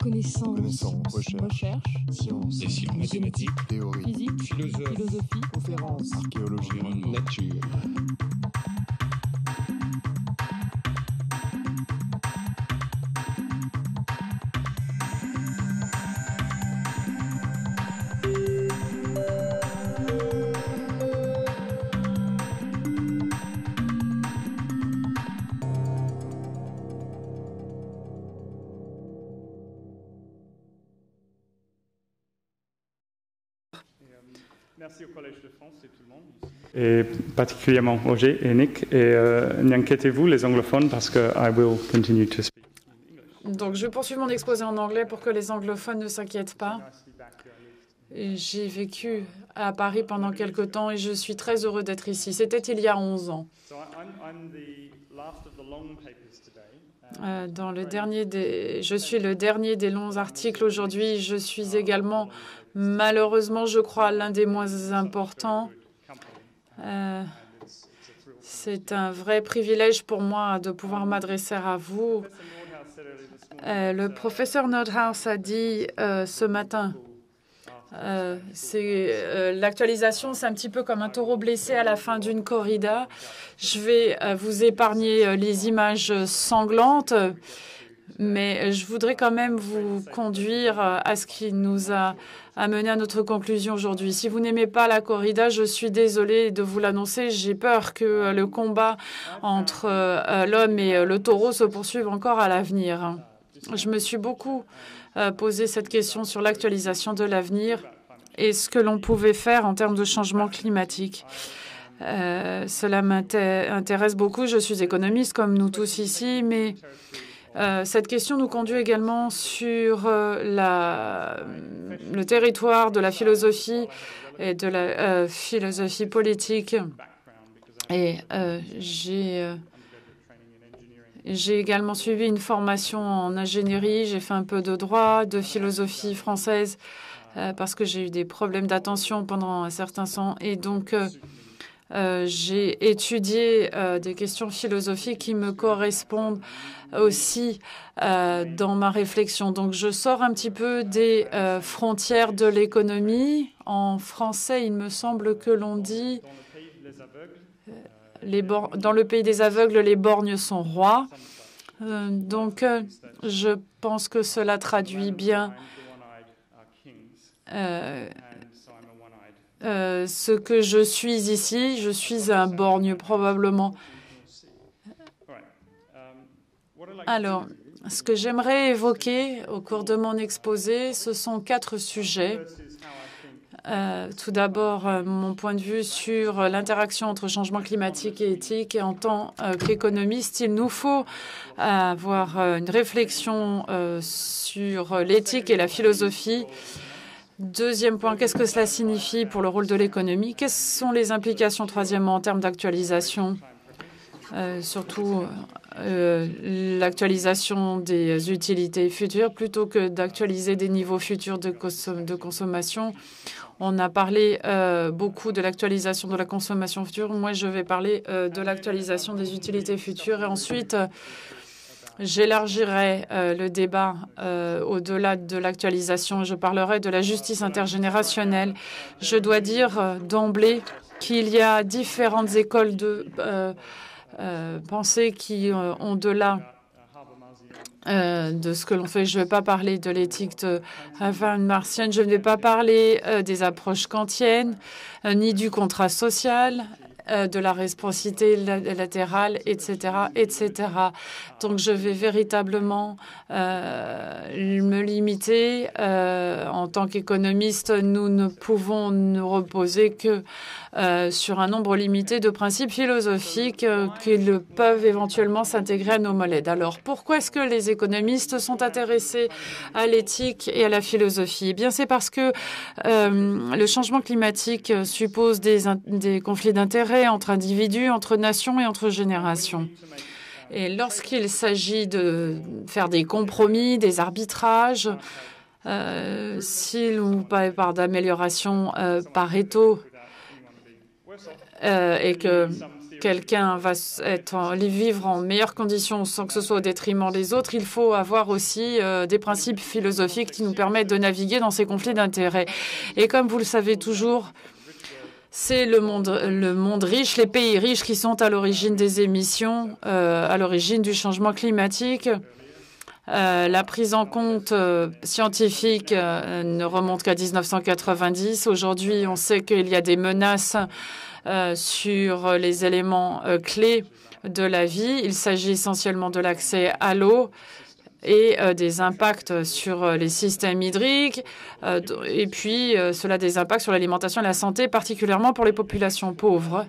Connaissance, recherche, sciences, et mathématiques, théorie, physique, philosophie, conférences, archéologie, nature. Merci au Collège de France et tout le monde ici. Et particulièrement Roger et Nick. Et n'inquiétez-vous, les anglophones, parce que I will continue to speak in English. Donc, je vais poursuivre mon exposé en anglais pour que les anglophones ne s'inquiètent pas. J'ai vécu à Paris pendant quelque temps et je suis très heureux d'être ici. C'était il y a 11 ans. Je suis le dernier des longs articles aujourd'hui. Je suis également, malheureusement, je crois, l'un des moins importants. C'est un vrai privilège pour moi de pouvoir m'adresser à vous. Le professeur Nordhaus a dit ce matin, l'actualisation, c'est un petit peu comme un taureau blessé à la fin d'une corrida. Je vais vous épargner les images sanglantes, mais je voudrais quand même vous conduire à ce qui nous a amené à notre conclusion aujourd'hui. Si vous n'aimez pas la corrida, je suis désolée de vous l'annoncer. J'ai peur que le combat entre l'homme et le taureau se poursuive encore à l'avenir. Je me suis beaucoup posé cette question sur l'actualisation de l'avenir et ce que l'on pouvait faire en termes de changement climatique. Cela m'intéresse beaucoup. Je suis économiste comme nous tous ici, mais cette question nous conduit également sur le territoire de la philosophie et de la philosophie politique. Et j'ai également suivi une formation en ingénierie. J'ai fait un peu de droit, de philosophie française, parce que j'ai eu des problèmes d'attention pendant un certain temps. Et donc, j'ai étudié des questions philosophiques qui me correspondent aussi dans ma réflexion. Donc, je sors un petit peu des frontières de l'économie. En français, il me semble que l'on dit dans le pays des aveugles, les borgnes sont rois. Donc, je pense que cela traduit bien ce que je suis ici. Je suis un borgne, probablement. Alors, ce que j'aimerais évoquer au cours de mon exposé, ce sont 4 sujets. Tout d'abord, mon point de vue sur l'interaction entre changement climatique et éthique. Et en tant qu'économiste, il nous faut avoir une réflexion sur l'éthique et la philosophie. Deuxième point, qu'est-ce que cela signifie pour le rôle de l'économie? Quelles sont les implications, troisièmement, en termes d'actualisation, surtout l'actualisation des utilités futures plutôt que d'actualiser des niveaux futurs de consommation. On a parlé beaucoup de l'actualisation de la consommation future. Moi, je vais parler de l'actualisation des utilités futures. Et ensuite, j'élargirai le débat au-delà de l'actualisation. Je parlerai de la justice intergénérationnelle. Je dois dire d'emblée qu'il y a différentes écoles de pensée qui ont au-delà de ce que l'on fait. Je ne vais pas parler de l'éthique de Van Martienne, je ne vais pas parler des approches kantiennes, ni du contrat social, de la réciprocité latérale, etc., etc. Donc, je vais véritablement me limiter. En tant qu'économiste, nous ne pouvons nous reposer que sur un nombre limité de principes philosophiques qui peuvent éventuellement s'intégrer à nos modes. Alors, pourquoi est-ce que les économistes sont intéressés à l'éthique et à la philosophie? Eh bien, c'est parce que le changement climatique suppose des conflits d'intérêts entre individus, entre nations et entre générations. Et lorsqu'il s'agit de faire des compromis, des arbitrages, si l'on parle d'amélioration Pareto et que quelqu'un va vivre en meilleures conditions sans que ce soit au détriment des autres, il faut avoir aussi des principes philosophiques qui nous permettent de naviguer dans ces conflits d'intérêts. Et comme vous le savez toujours, c'est le monde riche, les pays riches qui sont à l'origine des émissions, à l'origine du changement climatique. La prise en compte scientifique ne remonte qu'à 1990. Aujourd'hui, on sait qu'il y a des menaces sur les éléments clés de la vie. Il s'agit essentiellement de l'accès à l'eau et des impacts sur les systèmes hydriques, et puis cela a des impacts sur l'alimentation et la santé, particulièrement pour les populations pauvres.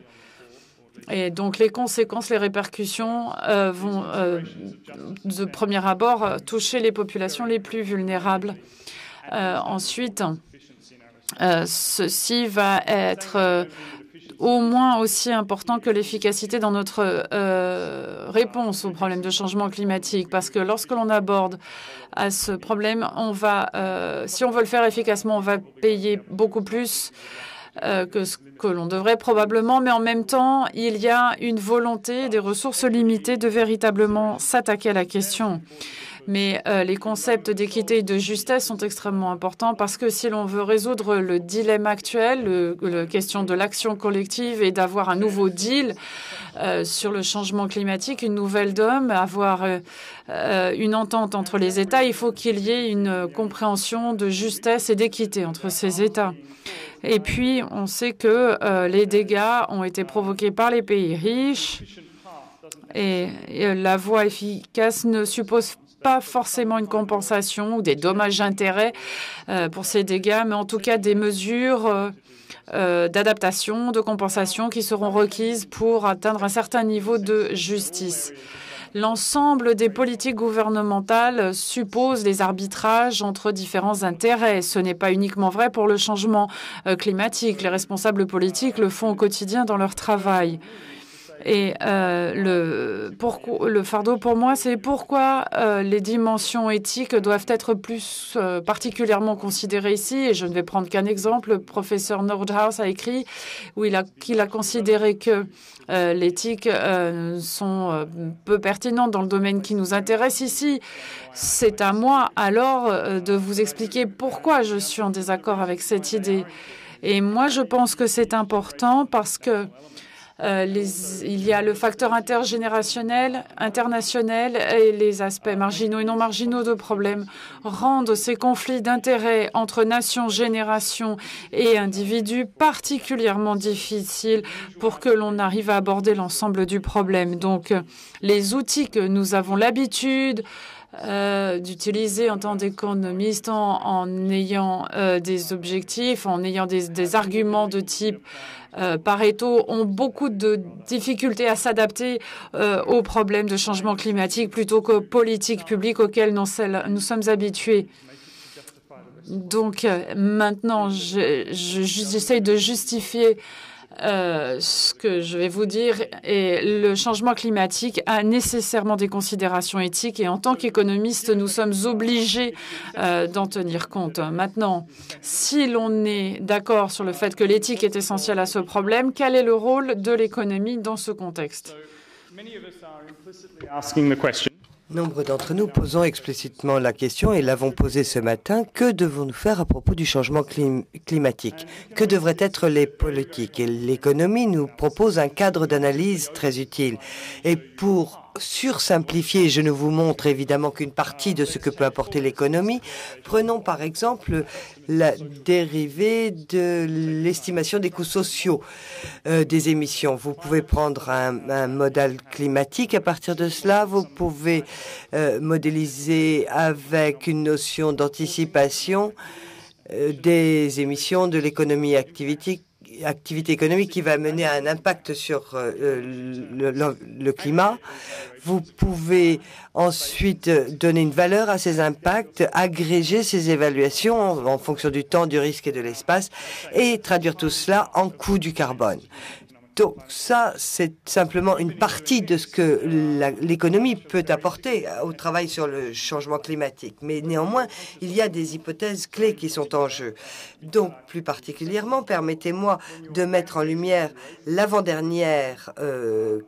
Et donc les conséquences, les répercussions vont de premier abord toucher les populations les plus vulnérables. Ensuite, ceci va être au moins aussi important que l'efficacité dans notre réponse au problème de changement climatique. Parce que lorsque l'on aborde à ce problème, si on veut le faire efficacement, on va payer beaucoup plus que ce que l'on devrait probablement, mais en même temps, il y a une volonté des ressources limitées de véritablement s'attaquer à la question. Mais les concepts d'équité et de justesse sont extrêmement importants parce que si l'on veut résoudre le dilemme actuel, la question de l'action collective et d'avoir un nouveau deal sur le changement climatique, une nouvelle donne, avoir une entente entre les États, il faut qu'il y ait une compréhension de justesse et d'équité entre ces États. Et puis, on sait que les dégâts ont été provoqués par les pays riches et la voie efficace ne suppose pas forcément une compensation ou des dommages-intérêts pour ces dégâts, mais en tout cas des mesures d'adaptation, de compensation qui seront requises pour atteindre un certain niveau de justice. L'ensemble des politiques gouvernementales suppose des arbitrages entre différents intérêts. Ce n'est pas uniquement vrai pour le changement climatique. Les responsables politiques le font au quotidien dans leur travail. Et le fardeau pour moi, c'est pourquoi les dimensions éthiques doivent être plus particulièrement considérées ici. Et je ne vais prendre qu'un exemple. Le professeur Nordhaus a écrit qu'il a considéré que l'éthique sont peu pertinentes dans le domaine qui nous intéresse ici. C'est à moi alors de vous expliquer pourquoi je suis en désaccord avec cette idée. Et moi, je pense que c'est important parce que il y a le facteur intergénérationnel, international et les aspects marginaux et non marginaux de problèmes rendent ces conflits d'intérêts entre nations, générations et individus particulièrement difficiles pour que l'on arrive à aborder l'ensemble du problème. Donc, les outils que nous avons l'habitude d'utiliser en tant qu'économiste en ayant des objectifs, en ayant des arguments de type Pareto ont beaucoup de difficultés à s'adapter aux problèmes de changement climatique plutôt qu'aux politiques publiques auxquelles nous sommes habitués. Donc maintenant, j'essaye de justifier ce que je vais vous dire. Et le changement climatique a nécessairement des considérations éthiques et en tant qu'économistes, nous sommes obligés d'en tenir compte. Maintenant, si l'on est d'accord sur le fait que l'éthique est essentielle à ce problème, quel est le rôle de l'économie dans ce contexte? Nombre d'entre nous posons explicitement la question et l'avons posée ce matin. Que devons-nous faire à propos du changement climatique? Que devraient être les politiques? Et l'économie nous propose un cadre d'analyse très utile. Et pour sursimplifier, je ne vous montre évidemment qu'une partie de ce que peut apporter l'économie. Prenons par exemple la dérivée de l'estimation des coûts sociaux des émissions. Vous pouvez prendre un modèle climatique à partir de cela. Vous pouvez modéliser avec une notion d'anticipation des émissions de l'économie activité économique qui va mener à un impact sur le climat. Vous pouvez ensuite donner une valeur à ces impacts, agréger ces évaluations en fonction du temps, du risque et de l'espace et traduire tout cela en coût du carbone. Donc ça, c'est simplement une partie de ce que l'économie peut apporter au travail sur le changement climatique. Mais néanmoins, il y a des hypothèses clés qui sont en jeu. Donc, plus particulièrement, permettez-moi de mettre en lumière l'avant-dernière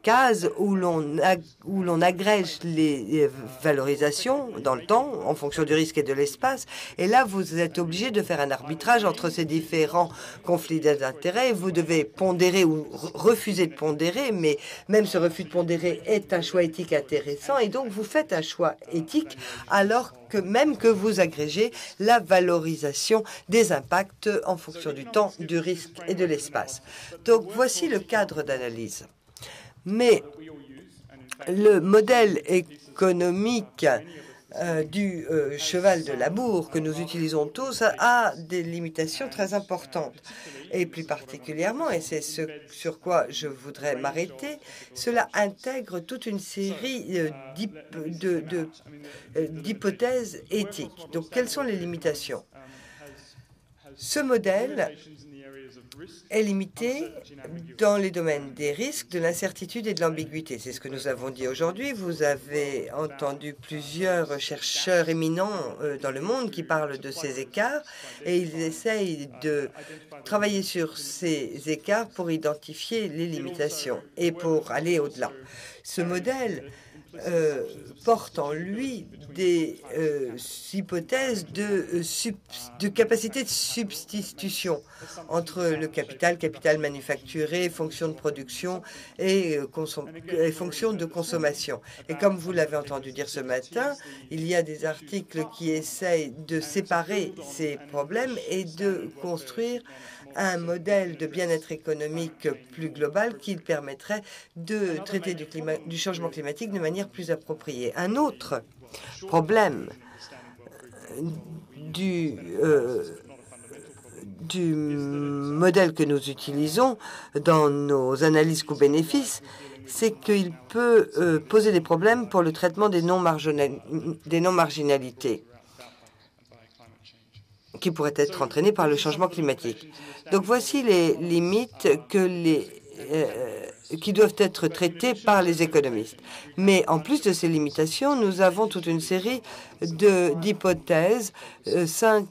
case où l'on agrège les valorisations dans le temps en fonction du risque et de l'espace. Et là, vous êtes obligé de faire un arbitrage entre ces différents conflits d'intérêts. Vous devez pondérer ou refuser de pondérer, mais même ce refus de pondérer est un choix éthique intéressant. Et donc, vous faites un choix éthique alors que même que vous agrégez la valorisation des impacts en fonction du temps, du risque et de l'espace. Donc, voici le cadre d'analyse. Mais le modèle économique du cheval de labour que nous utilisons tous a des limitations très importantes. Et plus particulièrement, et c'est ce sur quoi je voudrais m'arrêter, cela intègre toute une série d'hypothèses éthiques. Donc, quelles sont les limitations? Ce modèle est limité dans les domaines des risques, de l'incertitude et de l'ambiguïté. C'est ce que nous avons dit aujourd'hui. Vous avez entendu plusieurs chercheurs éminents dans le monde qui parlent de ces écarts et ils essayent de travailler sur ces écarts pour identifier les limitations et pour aller au-delà. Ce modèle porte en lui des hypothèses de capacité de substitution entre le capital manufacturé, fonction de production et fonction de consommation. Et comme vous l'avez entendu dire ce matin, il y a des articles qui essayent de séparer ces problèmes et de construire un modèle de bien-être économique plus global qui permettrait de traiter du changement climatique de manière plus appropriée. Un autre problème du modèle que nous utilisons dans nos analyses coûts-bénéfices, c'est qu'il peut poser des problèmes pour le traitement des non-marginalités qui pourraient être entraînées par le changement climatique. Donc voici les limites qui doivent être traitées par les économistes. Mais en plus de ces limitations, nous avons toute une série d'hypothèses, 5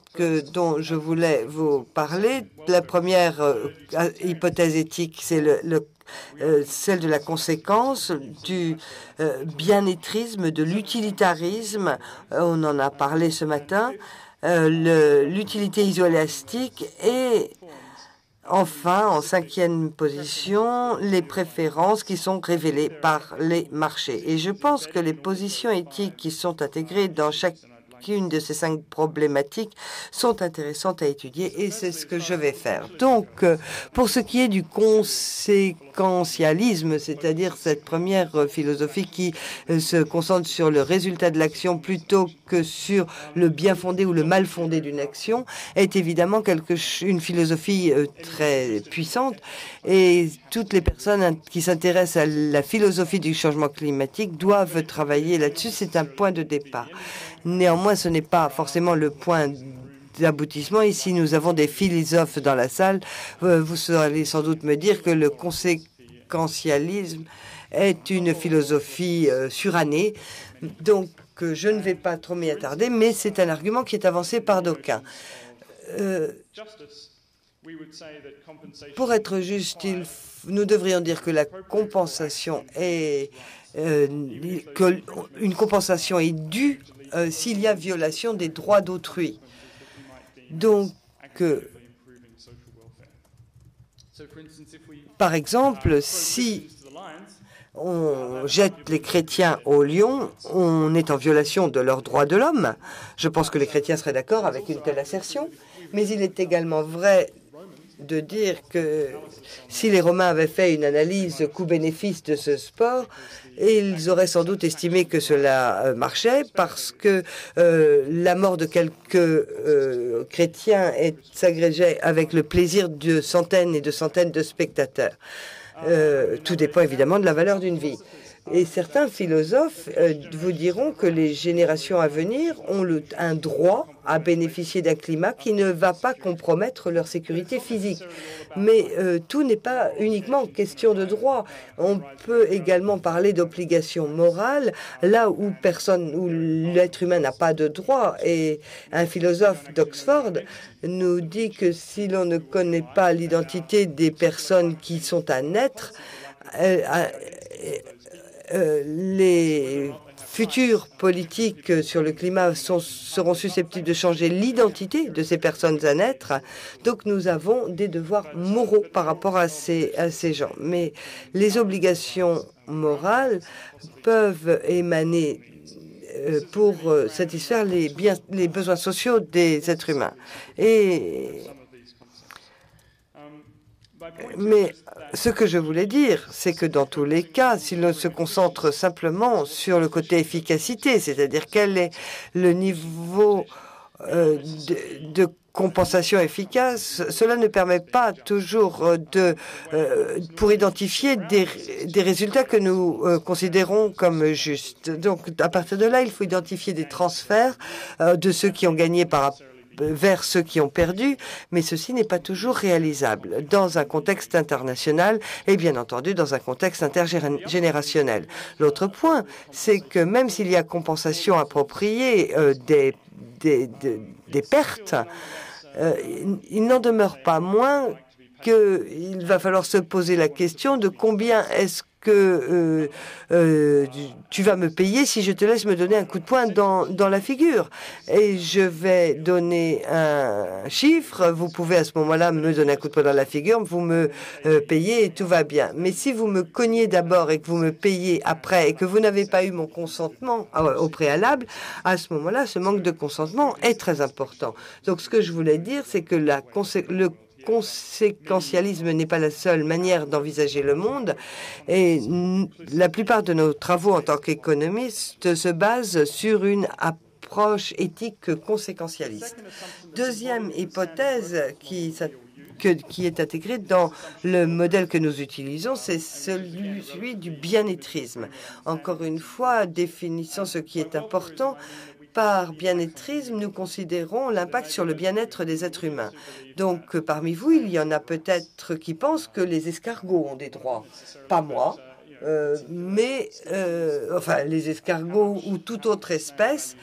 dont je voulais vous parler. La première hypothèse éthique, c'est celle de la conséquence, du bien-êtrisme, de l'utilitarisme. On en a parlé ce matin. L'utilité isolastique et enfin, en 5e position, les préférences qui sont révélées par les marchés. Et je pense que les positions éthiques qui sont intégrées dans chacune de ces 5 problématiques sont intéressantes à étudier et c'est ce que je vais faire. Donc, pour ce qui est du conséquentialisme, c'est-à-dire cette première philosophie qui se concentre sur le résultat de l'action plutôt que sur le bien fondé ou le mal fondé d'une action, est évidemment une philosophie très puissante et toutes les personnes qui s'intéressent à la philosophie du changement climatique doivent travailler là-dessus. C'est un point de départ. Néanmoins, ce n'est pas forcément le point d'aboutissement. Ici, nous avons des philosophes dans la salle. Vous allez sans doute me dire que le conséquentialisme est une philosophie surannée. Donc, je ne vais pas trop m'y attarder, mais c'est un argument qui est avancé par d'aucuns. Pour être juste, nous devrions dire que la compensation est qu'une compensation est due s'il y a violation des droits d'autrui. Donc, par exemple, si on jette les chrétiens au lion, on est en violation de leurs droits de l'homme. Je pense que les chrétiens seraient d'accord avec une telle assertion, mais il est également vrai de dire que si les Romains avaient fait une analyse coût-bénéfice de ce sport, ils auraient sans doute estimé que cela marchait parce que la mort de quelques chrétiens s'agrégeait avec le plaisir de centaines et de centaines de spectateurs. Tout dépend évidemment de la valeur d'une vie. Et certains philosophes vous diront que les générations à venir ont un droit à bénéficier d'un climat qui ne va pas compromettre leur sécurité physique. Mais tout n'est pas uniquement question de droit. On peut également parler d'obligations morales, là où l'être humain n'a pas de droit. Et un philosophe d'Oxford nous dit que si l'on ne connaît pas l'identité des personnes qui sont à naître, les futures politiques sur le climat seront susceptibles de changer l'identité de ces personnes à naître. Donc nous avons des devoirs moraux par rapport à ces gens. Mais les obligations morales peuvent émaner pour satisfaire les besoins sociaux des êtres humains. Mais ce que je voulais dire, c'est que dans tous les cas, si l'on se concentre simplement sur le côté efficacité, c'est-à-dire quel est le niveau de compensation efficace, cela ne permet pas toujours pour identifier des résultats que nous considérons comme justes. Donc, à partir de là, il faut identifier des transferts de ceux qui ont gagné vers ceux qui ont perdu, mais ceci n'est pas toujours réalisable dans un contexte international et bien entendu dans un contexte intergénérationnel. L'autre point, c'est que même s'il y a compensation appropriée des pertes, il n'en demeure pas moins qu'il va falloir se poser la question de combien est-ce que tu vas me payer si je te laisse me donner un coup de poing dans la figure. Et je vais donner un chiffre. Vous pouvez à ce moment-là me donner un coup de poing dans la figure, vous me payez et tout va bien. Mais si vous me cognez d'abord et que vous me payez après et que vous n'avez pas eu mon consentement au préalable, à ce moment-là, ce manque de consentement est très important. Donc ce que je voulais dire, c'est que le conséquentialisme n'est pas la seule manière d'envisager le monde et la plupart de nos travaux en tant qu'économistes se basent sur une approche éthique conséquentialiste. Deuxième hypothèse qui est intégrée dans le modèle que nous utilisons, c'est celui du bien-êtrisme. Encore une fois, définissant ce qui est important. Par bien-êtrisme, nous considérons l'impact sur le bien-être des êtres humains. Donc, parmi vous, il y en a peut-être qui pensent que les escargots ont des droits. Pas moi, mais enfin, les escargots ou toute autre espèce.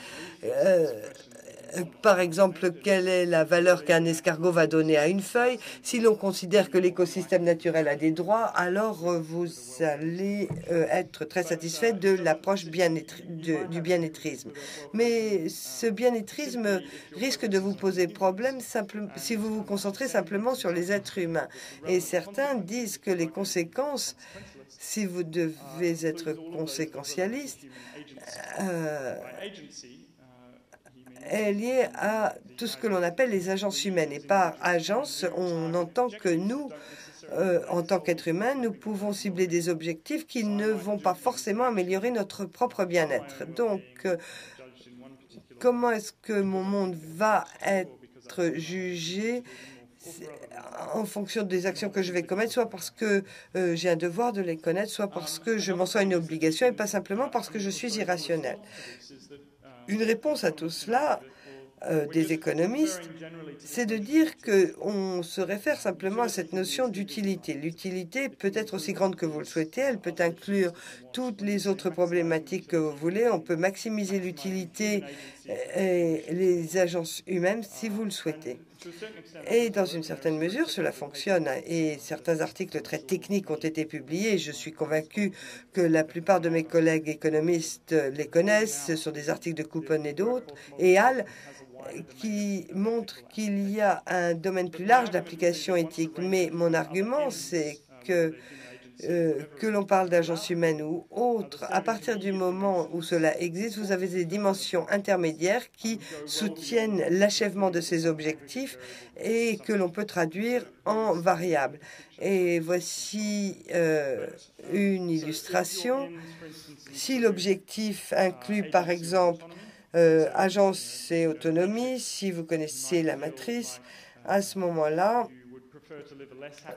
Par exemple, quelle est la valeur qu'un escargot va donner à une feuille? Si l'on considère que l'écosystème naturel a des droits, alors vous allez être très satisfait de l'approche du bien-êtrisme. Mais ce bien-êtrisme risque de vous poser problème si vous vous concentrez simplement sur les êtres humains. Et certains disent que les conséquences, si vous devez être conséquentialiste, est liée à tout ce que l'on appelle les agences humaines. Et par agence, on entend que nous, en tant qu'êtres humains, nous pouvons cibler des objectifs qui ne vont pas forcément améliorer notre propre bien-être. Donc, comment est-ce que mon monde va être jugé en fonction des actions que je vais commettre, soit parce que j'ai un devoir de les connaître, soit parce que je m'en sens une obligation et pas simplement parce que je suis irrationnel. Une réponse à tout cela des économistes, c'est de dire qu'on se réfère simplement à cette notion d'utilité. L'utilité peut être aussi grande que vous le souhaitez, elle peut inclure toutes les autres problématiques que vous voulez. On peut maximiser l'utilité et les agences humaines si vous le souhaitez. Et dans une certaine mesure, cela fonctionne. Et certains articles très techniques ont été publiés. Je suis convaincu que la plupart de mes collègues économistes les connaissent. Ce sont des articles de Coupon et d'autres, et Hall, qui montrent qu'il y a un domaine plus large d'application éthique. Mais mon argument, c'est que l'on parle d'agences humaines ou autres, à partir du moment où cela existe, vous avez des dimensions intermédiaires qui soutiennent l'achèvement de ces objectifs et que l'on peut traduire en variables. Et voici une illustration. Si l'objectif inclut, par exemple, agence et autonomie, si vous connaissez la matrice, à ce moment-là,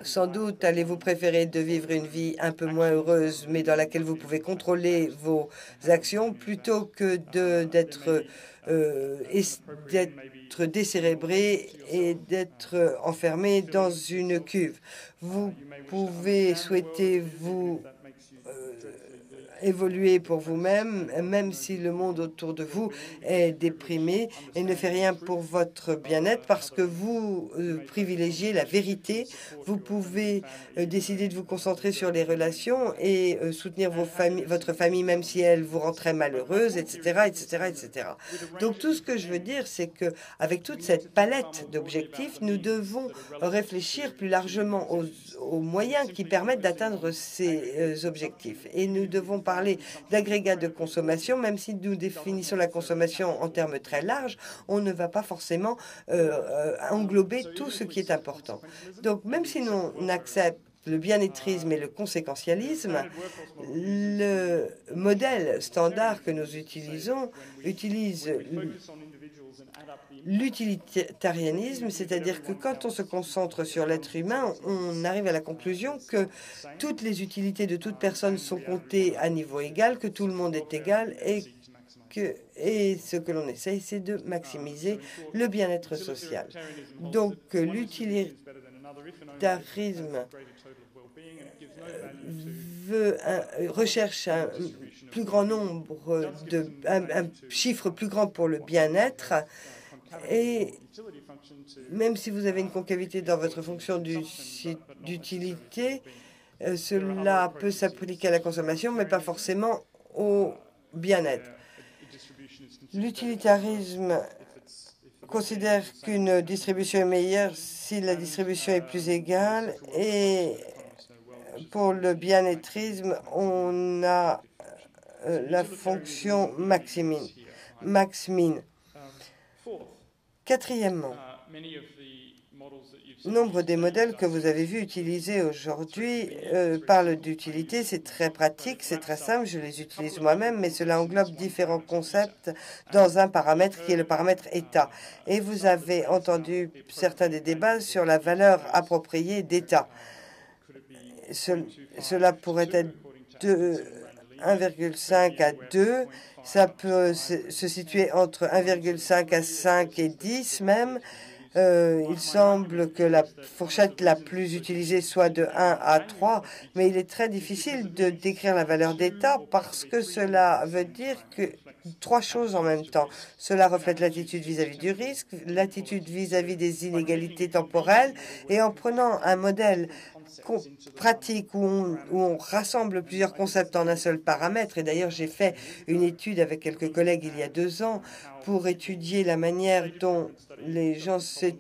Sans doute allez-vous préférer de vivre une vie un peu moins heureuse, mais dans laquelle vous pouvez contrôler vos actions, plutôt que d'être décérébré et d'être enfermé dans une cuve. Vous pouvez souhaiter vous évoluer pour vous-même, même si le monde autour de vous est déprimé et ne fait rien pour votre bien-être parce que vous privilégiez la vérité. Vous pouvez décider de vous concentrer sur les relations et soutenir votre famille même si elle vous rend très malheureuse, etc., etc., etc. Donc tout ce que je veux dire, c'est que avec toute cette palette d'objectifs, nous devons réfléchir plus largement aux moyens qui permettent d'atteindre ces objectifs. Et nous devons parler d'agrégats de consommation, même si nous définissons la consommation en termes très larges, on ne va pas forcément englober tout ce qui est important. Donc, même si on accepte le bien-êtrisme et le conséquentialisme, le modèle standard que nous utilisons utilise l'utilitarianisme, c'est-à-dire que quand on se concentre sur l'être humain, on arrive à la conclusion que toutes les utilités de toute personne sont comptées à niveau égal, que tout le monde est égal et ce que l'on essaye, c'est de maximiser le bien-être social. Donc l'utilitarisme recherche un plus grand nombre un chiffre plus grand pour le bien-être. Et même si vous avez une concavité dans votre fonction d'utilité, cela peut s'appliquer à la consommation, mais pas forcément au bien-être. L'utilitarisme considère qu'une distribution est meilleure si la distribution est plus égale, et pour le bien-êtrisme, on a la fonction max-min. Quatrièmement, nombre des modèles que vous avez vus utilisés aujourd'hui parlent d'utilité. C'est très pratique, c'est très simple, je les utilise moi-même, mais cela englobe différents concepts dans un paramètre qui est le paramètre état. Et vous avez entendu certains des débats sur la valeur appropriée d'état. Cela pourrait être de 1,5 à 2. Ça peut se situer entre 1,5 à 5 et 10 même. Il semble que la fourchette la plus utilisée soit de 1 à 3, mais il est très difficile de décrire la valeur d'état parce que cela veut dire que trois choses en même temps. Cela reflète l'attitude vis-à-vis du risque, l'attitude vis-à-vis des inégalités temporelles, et en prenant un modèle pratique où on rassemble plusieurs concepts en un seul paramètre. Et d'ailleurs, j'ai fait une étude avec quelques collègues il y a 2 ans pour étudier la manière dont les gens... C'est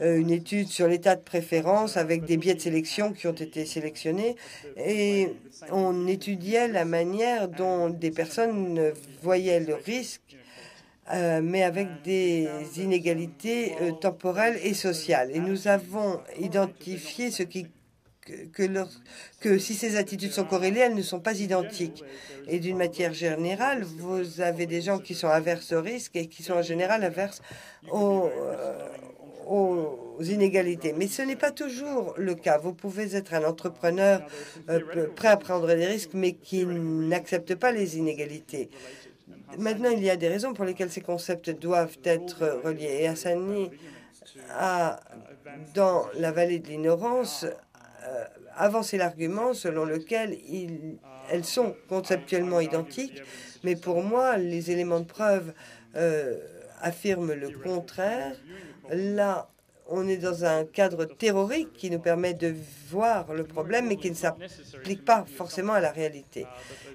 une étude sur l'état de préférence avec des biais de sélection qui ont été sélectionnés. Et on étudiait la manière dont des personnes voyaient le risque, mais avec des inégalités temporelles et sociales. Et nous avons identifié que si ces attitudes sont corrélées, elles ne sont pas identiques. Et d'une manière générale, vous avez des gens qui sont averses au risque et qui sont en général averses aux inégalités. Mais ce n'est pas toujours le cas. Vous pouvez être un entrepreneur prêt à prendre des risques, mais qui n'accepte pas les inégalités. Maintenant, il y a des raisons pour lesquelles ces concepts doivent être reliés. Et Hassani dans la vallée de l'ignorance, avancer l'argument selon lequel elles sont conceptuellement identiques, mais pour moi, les éléments de preuve affirment le contraire. Là, on est dans un cadre théorique qui nous permet de voir le problème, mais qui ne s'applique pas forcément à la réalité.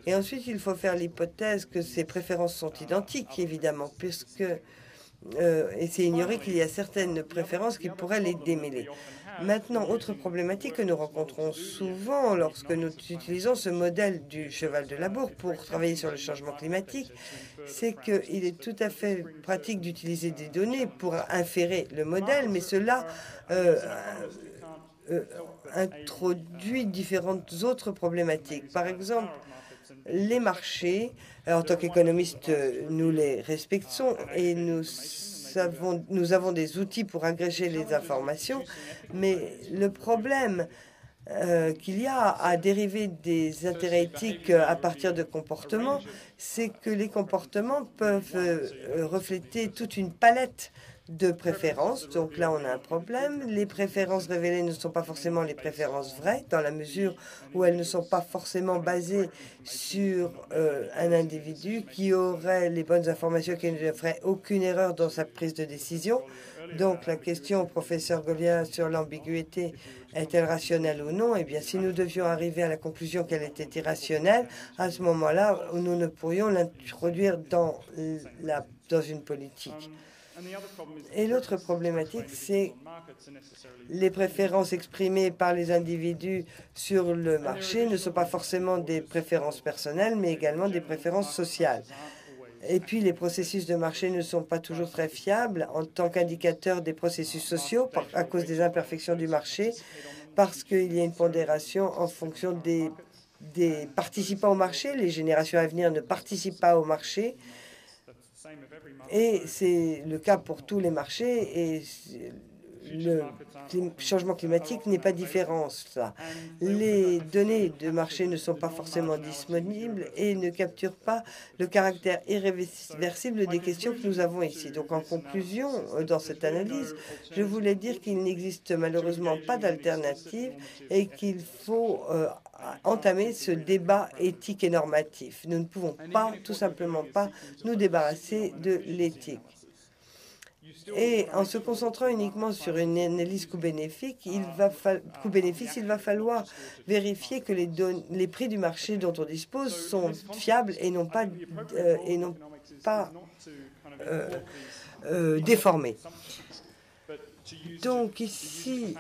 Et ensuite, il faut faire l'hypothèse que ces préférences sont identiques, évidemment, puisque et c'est ignorer qu'il y a certaines préférences qui pourraient les démêler. Maintenant, autre problématique que nous rencontrons souvent lorsque nous utilisons ce modèle du cheval de labour pour travailler sur le changement climatique, c'est qu'il est tout à fait pratique d'utiliser des données pour inférer le modèle, mais cela introduit différentes autres problématiques. Par exemple, les marchés, en tant qu'économistes, nous les respectons et nous nous avons des outils pour agréger les informations, mais le problème qu'il y a à dériver des intérêts éthiques à partir de comportements, c'est que les comportements peuvent refléter toute une palette de préférences. Donc là, on a un problème. Les préférences révélées ne sont pas forcément les préférences vraies, dans la mesure où elles ne sont pas forcément basées sur un individu qui aurait les bonnes informations, qui ne ferait aucune erreur dans sa prise de décision. Donc la question, professeur Goliath, sur l'ambiguïté, est-elle rationnelle ou non? Eh bien, si nous devions arriver à la conclusion qu'elle était irrationnelle, à ce moment-là, nous ne pourrions l'introduire dans une politique. Et l'autre problématique, c'est les préférences exprimées par les individus sur le marché ne sont pas forcément des préférences personnelles, mais également des préférences sociales. Et puis, les processus de marché ne sont pas toujours très fiables en tant qu'indicateurs des processus sociaux à cause des imperfections du marché, parce qu'il y a une pondération en fonction des participants au marché. Les générations à venir ne participent pas au marché. Et c'est le cas pour tous les marchés. Et le changement climatique n'est pas différent. Ça. Les données de marché ne sont pas forcément disponibles et ne capturent pas le caractère irréversible des questions que nous avons ici. Donc, en conclusion, dans cette analyse, je voulais dire qu'il n'existe malheureusement pas d'alternative et qu'il faut entamer ce débat éthique et normatif. Nous ne pouvons pas, tout simplement pas, nous débarrasser de l'éthique. Et en se concentrant uniquement sur une analyse coût-bénéfice, il va falloir vérifier que les prix du marché dont on dispose sont fiables et non pas déformés. Donc ici,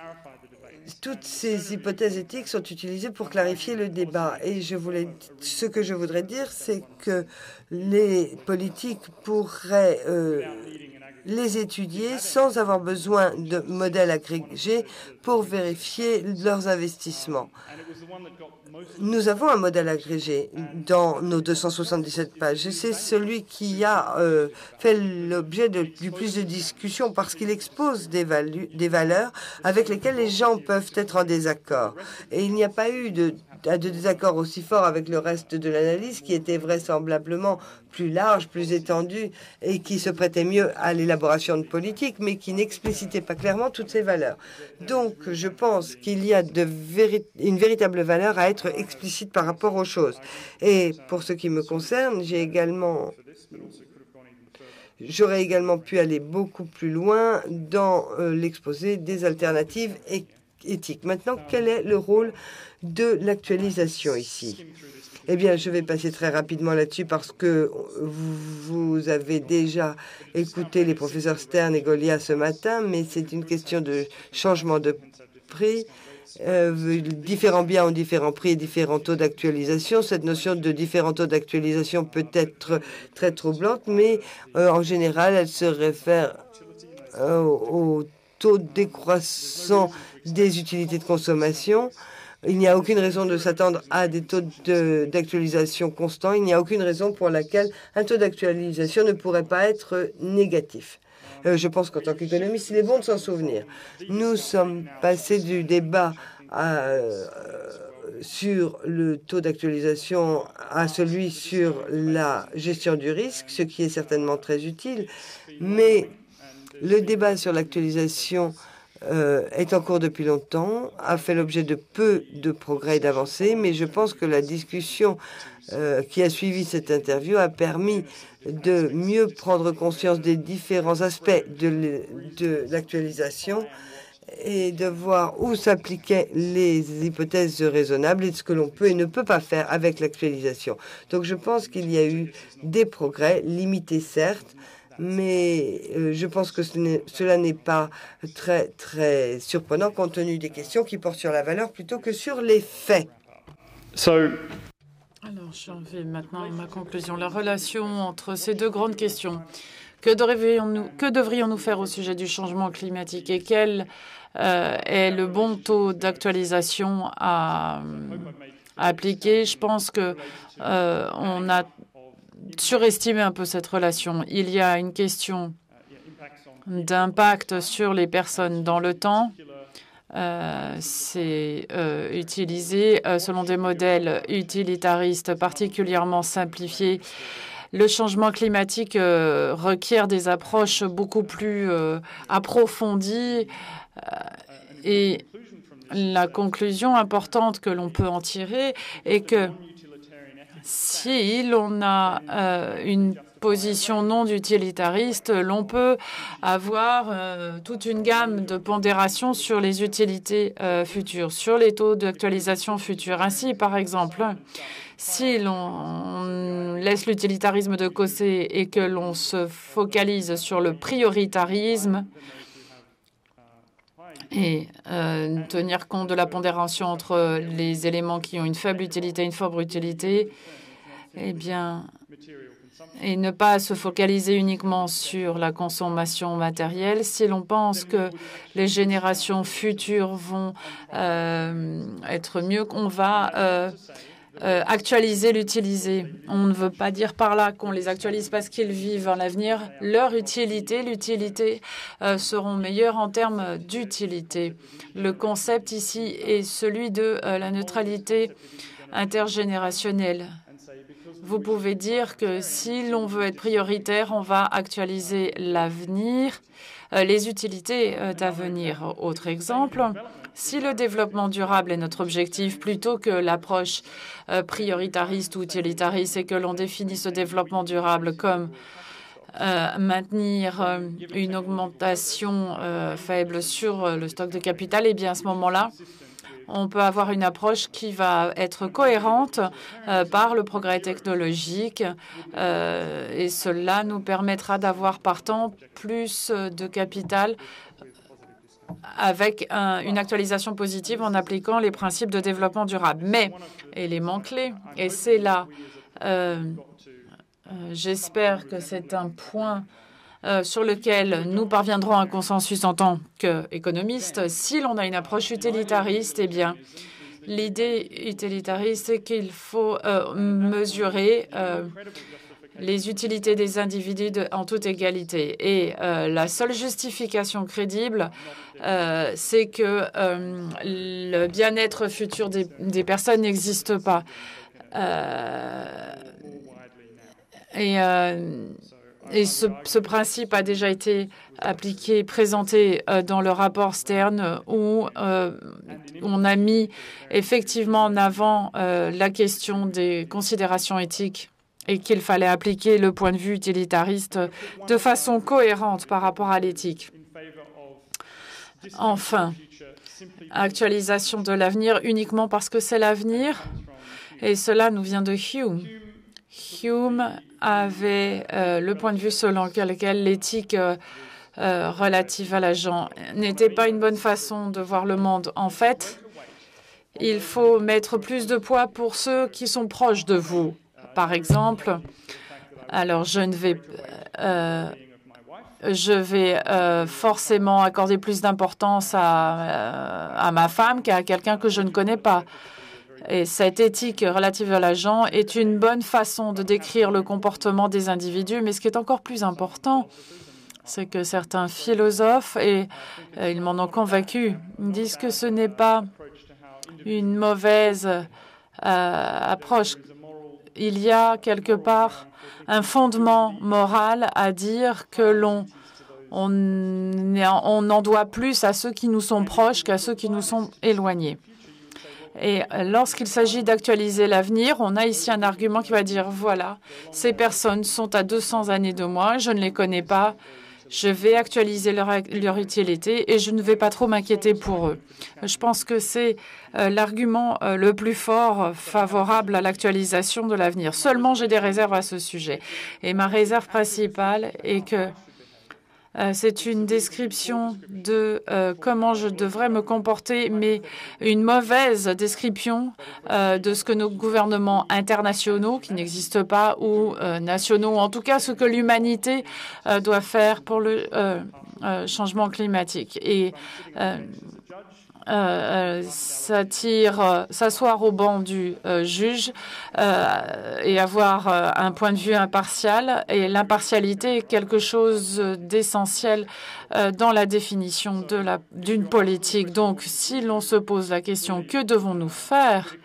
toutes ces hypothèses éthiques sont utilisées pour clarifier le débat. Et ce que je voudrais dire, c'est que les politiques pourraient les étudier sans avoir besoin de modèles agrégés pour vérifier leurs investissements. Nous avons un modèle agrégé dans nos 277 pages. C'est celui qui a fait l'objet du plus de discussions parce qu'il expose des valeurs avec lesquelles les gens peuvent être en désaccord. Et il n'y a pas eu de désaccord aussi fort avec le reste de l'analyse qui était vraisemblablement plus large, plus étendu et qui se prêtait mieux à l'élaboration de politiques, mais qui n'explicitait pas clairement toutes ces valeurs. Donc, je pense qu'il y a une véritable valeur à être explicite par rapport aux choses. Et pour ce qui me concerne, j'aurais également pu aller beaucoup plus loin dans l'exposé des alternatives éthiques. Maintenant, quel est le rôle de l'actualisation ici? Eh bien, je vais passer très rapidement là-dessus parce que vous avez déjà écouté les professeurs Stern et Goliath ce matin, mais c'est une question de changement de prix. Différents biens ont différents prix et différents taux d'actualisation. Cette notion de différents taux d'actualisation peut être très troublante, mais en général, elle se réfère au taux décroissant des utilités de consommation. Il n'y a aucune raison de s'attendre à des taux d'actualisation constants. Il n'y a aucune raison pour laquelle un taux d'actualisation ne pourrait pas être négatif. Je pense qu'en tant qu'économiste, il est bon de s'en souvenir. Nous sommes passés du débat sur le taux d'actualisation à celui sur la gestion du risque, ce qui est certainement très utile. Mais le débat sur l'actualisation est en cours depuis longtemps, a fait l'objet de peu de progrès et d'avancées, mais je pense que la discussion qui a suivi cette interview a permis de mieux prendre conscience des différents aspects de l'actualisation et de voir où s'appliquaient les hypothèses raisonnables et ce que l'on peut et ne peut pas faire avec l'actualisation. Donc je pense qu'il y a eu des progrès, limités certes, mais je pense que cela n'est pas très, très surprenant compte tenu des questions qui portent sur la valeur plutôt que sur les faits. Alors, j'en vais maintenant à ma conclusion. La relation entre ces deux grandes questions. Que devrions-nous faire au sujet du changement climatique et quel est le bon taux d'actualisation à appliquer? Je pense que on a surestimé un peu cette relation. Il y a une question d'impact sur les personnes dans le temps. C'est utilisé selon des modèles utilitaristes particulièrement simplifiés. Le changement climatique requiert des approches beaucoup plus approfondies et la conclusion importante que l'on peut en tirer est que si l'on a une position non utilitariste, l'on peut avoir toute une gamme de pondérations sur les utilités futures, sur les taux d'actualisation futurs. Ainsi, par exemple, si l'on laisse l'utilitarisme de côté et que l'on se focalise sur le prioritarisme et tenir compte de la pondération entre les éléments qui ont une faible utilité et une forte utilité, eh bien, et ne pas se focaliser uniquement sur la consommation matérielle. Si l'on pense que les générations futures vont être mieux, qu'on va actualiser l'utiliser. On ne veut pas dire par là qu'on les actualise parce qu'ils vivent en l'avenir. Leur utilité, l'utilité seront meilleures en termes d'utilité. Le concept ici est celui de la neutralité intergénérationnelle. Vous pouvez dire que si l'on veut être prioritaire, on va actualiser l'avenir, les utilités d'avenir. Autre exemple, si le développement durable est notre objectif plutôt que l'approche prioritariste ou utilitariste et que l'on définit ce développement durable comme maintenir une augmentation faible sur le stock de capital, eh bien à ce moment-là, on peut avoir une approche qui va être cohérente par le progrès technologique et cela nous permettra d'avoir partant plus de capital avec une actualisation positive en appliquant les principes de développement durable. Mais, élément clé, et c'est là, j'espère que c'est un point sur lequel nous parviendrons à un consensus en tant qu'économistes. Si l'on a une approche utilitariste, eh bien, l'idée utilitariste, c'est qu'il faut mesurer les utilités des individus en toute égalité. Et la seule justification crédible, c'est que le bien-être futur des personnes n'existe pas. Et ce principe a déjà été appliqué, présenté dans le rapport Stern, où on a mis effectivement en avant la question des considérations éthiques et qu'il fallait appliquer le point de vue utilitariste de façon cohérente par rapport à l'éthique. Enfin, actualisation de l'avenir uniquement parce que c'est l'avenir, et cela nous vient de Hume. Hume avait le point de vue selon lequel l'éthique relative à l'agent n'était pas une bonne façon de voir le monde. En fait, il faut mettre plus de poids pour ceux qui sont proches de vous. Par exemple, alors je vais forcément accorder plus d'importance à ma femme qu'à quelqu'un que je ne connais pas. Et cette éthique relative à l'agent est une bonne façon de décrire le comportement des individus. Mais ce qui est encore plus important, c'est que certains philosophes, et ils m'en ont convaincu, disent que ce n'est pas une mauvaise approche. Il y a quelque part un fondement moral à dire que on en doit plus à ceux qui nous sont proches qu'à ceux qui nous sont éloignés. Et lorsqu'il s'agit d'actualiser l'avenir, on a ici un argument qui va dire, voilà, ces personnes sont à 200 années de moi, je ne les connais pas, je vais actualiser leur utilité et je ne vais pas trop m'inquiéter pour eux. Je pense que c'est l'argument le plus fort favorable à l'actualisation de l'avenir. Seulement, j'ai des réserves à ce sujet. Et ma réserve principale est que c'est une description de comment je devrais me comporter, mais une mauvaise description de ce que nos gouvernements internationaux, qui n'existent pas, ou nationaux, en tout cas ce que l'humanité doit faire pour le changement climatique. Et s'asseoir au banc du juge et avoir un point de vue impartial. Et l'impartialité est quelque chose d'essentiel dans la définition d'une politique. Donc, si l'on se pose la question, que devons-nous faire?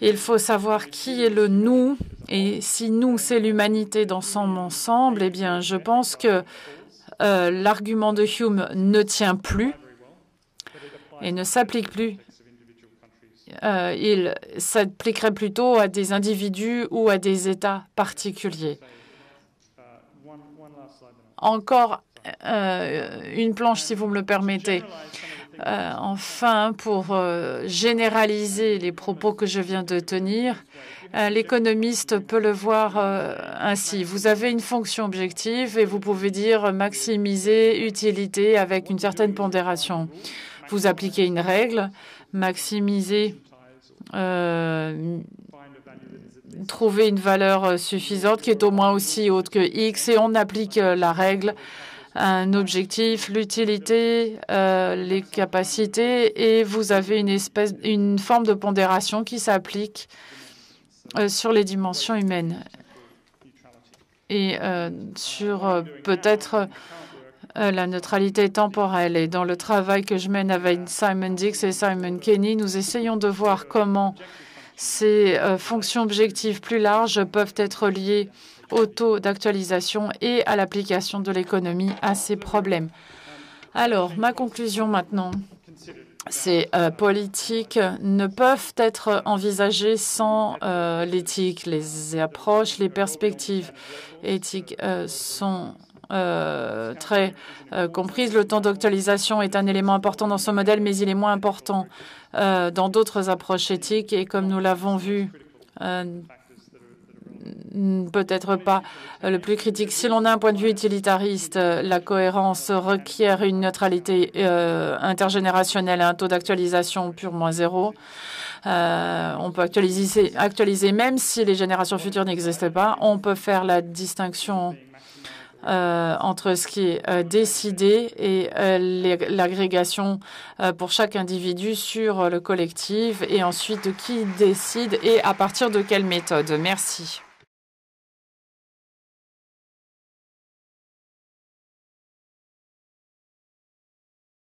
Il faut savoir qui est le nous. Et si nous, c'est l'humanité dans son ensemble, eh bien, je pense que l'argument de Hume ne tient plus et ne s'applique plus. Il s'appliquerait plutôt à des individus ou à des États particuliers. Encore une planche, si vous me le permettez. Enfin, pour généraliser les propos que je viens de tenir, l'économiste peut le voir ainsi. Vous avez une fonction objective et vous pouvez dire maximiser utilité avec une certaine pondération. Vous appliquez une règle, maximiser, trouver une valeur suffisante qui est au moins aussi haute que X et on applique la règle, un objectif, l'utilité, les capacités et vous avez une forme de pondération qui s'applique sur les dimensions humaines et sur peut-être la neutralité temporelle. Et dans le travail que je mène avec Simon Dix et Simon Kenny, nous essayons de voir comment ces fonctions objectives plus larges peuvent être liées au taux d'actualisation et à l'application de l'économie à ces problèmes. Alors, ma conclusion maintenant, ces politiques ne peuvent être envisagées sans l'éthique. Les approches, les perspectives éthiques sont très comprise. Le temps d'actualisation est un élément important dans ce modèle, mais il est moins important dans d'autres approches éthiques. Et comme nous l'avons vu, peut-être pas le plus critique. Si l'on a un point de vue utilitariste, la cohérence requiert une neutralité intergénérationnelle et un taux d'actualisation purement zéro. On peut actualiser même si les générations futures n'existaient pas. On peut faire la distinction entre ce qui est décidé et l'agrégation pour chaque individu sur le collectif et ensuite qui décide et à partir de quelle méthode. Merci.